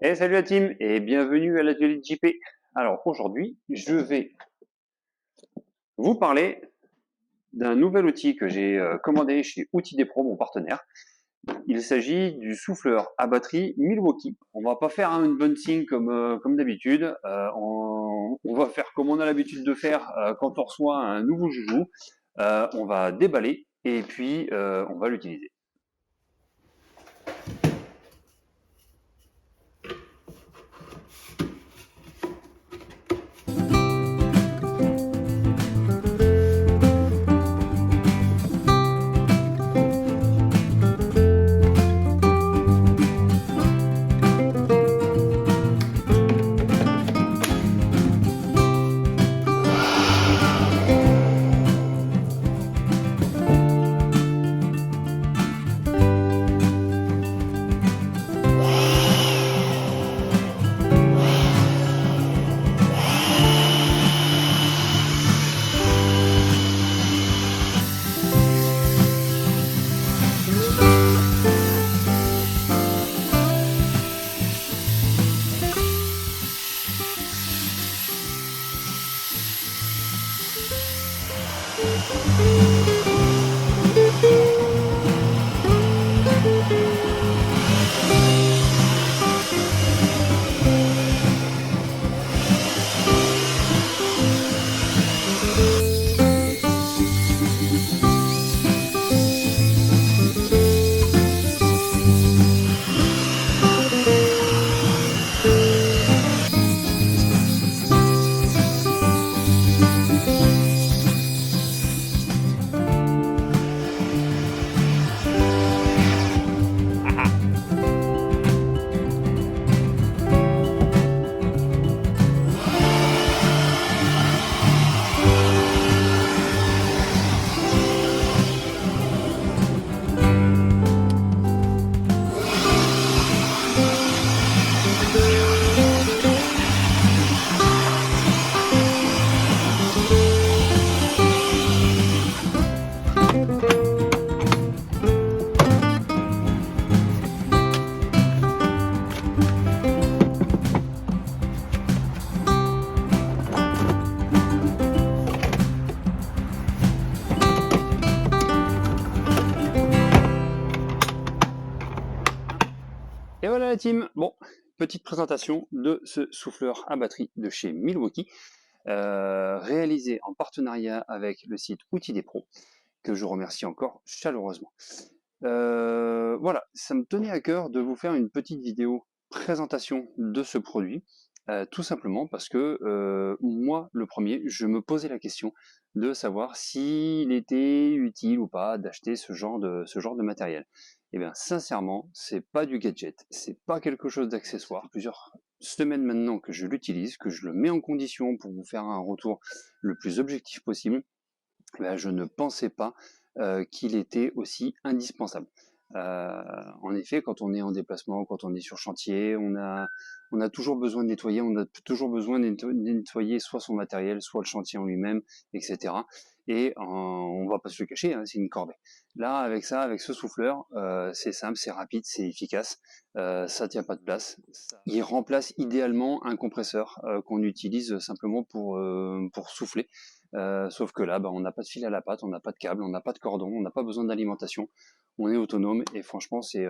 Et salut la team et bienvenue à l'atelier de JP. Alors aujourd'hui, je vais vous parler d'un nouvel outil que j'ai commandé chez Outils des Pros, mon partenaire. Il s'agit du souffleur à batterie Milwaukee. On va pas faire un unboxing comme d'habitude. On va faire comme on a l'habitude de faire quand on reçoit un nouveau joujou. On va déballer et puis on va l'utiliser. Et voilà la team. Bon, petite présentation de ce souffleur à batterie de chez Milwaukee, réalisé en partenariat avec le site Outils des Pros, que je remercie encore chaleureusement. Voilà, ça me tenait à cœur de vous faire une petite vidéo présentation de ce produit, tout simplement parce que moi, le premier, je me posais la question de savoir s'il était utile ou pas d'acheter ce genre de matériel. Eh bien, sincèrement, c'est pas du gadget, c'est pas quelque chose d'accessoire. Plusieurs semaines maintenant que je l'utilise, que je le mets en condition pour vous faire un retour le plus objectif possible, eh bien, je ne pensais pas qu'il était aussi indispensable. En effet, quand on est en déplacement, quand on est sur chantier, on a toujours besoin de nettoyer, on a toujours besoin de nettoyer soit son matériel, soit le chantier en lui-même, etc. Et on va pas se le cacher, hein, c'est une corvée. Là, avec ça, avec ce souffleur, c'est simple, c'est rapide, c'est efficace, ça tient pas de place. Il remplace idéalement un compresseur qu'on utilise simplement pour souffler. Sauf que là, bah, on n'a pas de fil à la patte, on n'a pas de câble, on n'a pas de cordon, on n'a pas besoin d'alimentation, on est autonome et franchement c'est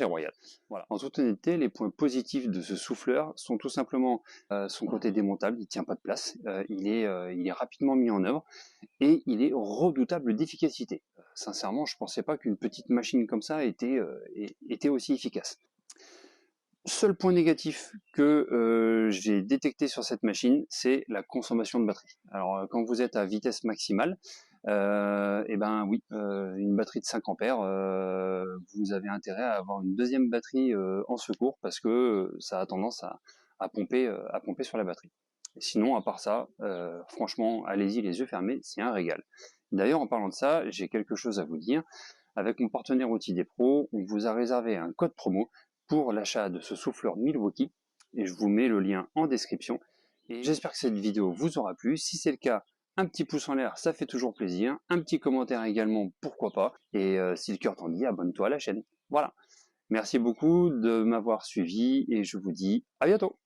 royal. Voilà. En toute honnêteté, les points positifs de ce souffleur sont tout simplement son côté démontable, il tient pas de place, il est rapidement mis en œuvre et il est redoutable d'efficacité. Sincèrement, je pensais pas qu'une petite machine comme ça était aussi efficace. Seul point négatif que j'ai détecté sur cette machine, c'est la consommation de batterie. Alors quand vous êtes à vitesse maximale, et ben oui, une batterie de 5 ampères, vous avez intérêt à avoir une deuxième batterie en secours parce que ça a tendance à pomper sur la batterie. Et sinon, à part ça, franchement, allez-y les yeux fermés, c'est un régal. D'ailleurs, en parlant de ça, j'ai quelque chose à vous dire. Avec mon partenaire Outils des Pros, on vous a réservé un code promo pour l'achat de ce souffleur Milwaukee et je vous mets le lien en description. Et j'espère que cette vidéo vous aura plu. Si c'est le cas, un petit pouce en l'air, ça fait toujours plaisir. Un petit commentaire également, pourquoi pas. Et si le cœur t'en dit, abonne-toi à la chaîne. Voilà. Merci beaucoup de m'avoir suivi et je vous dis à bientôt.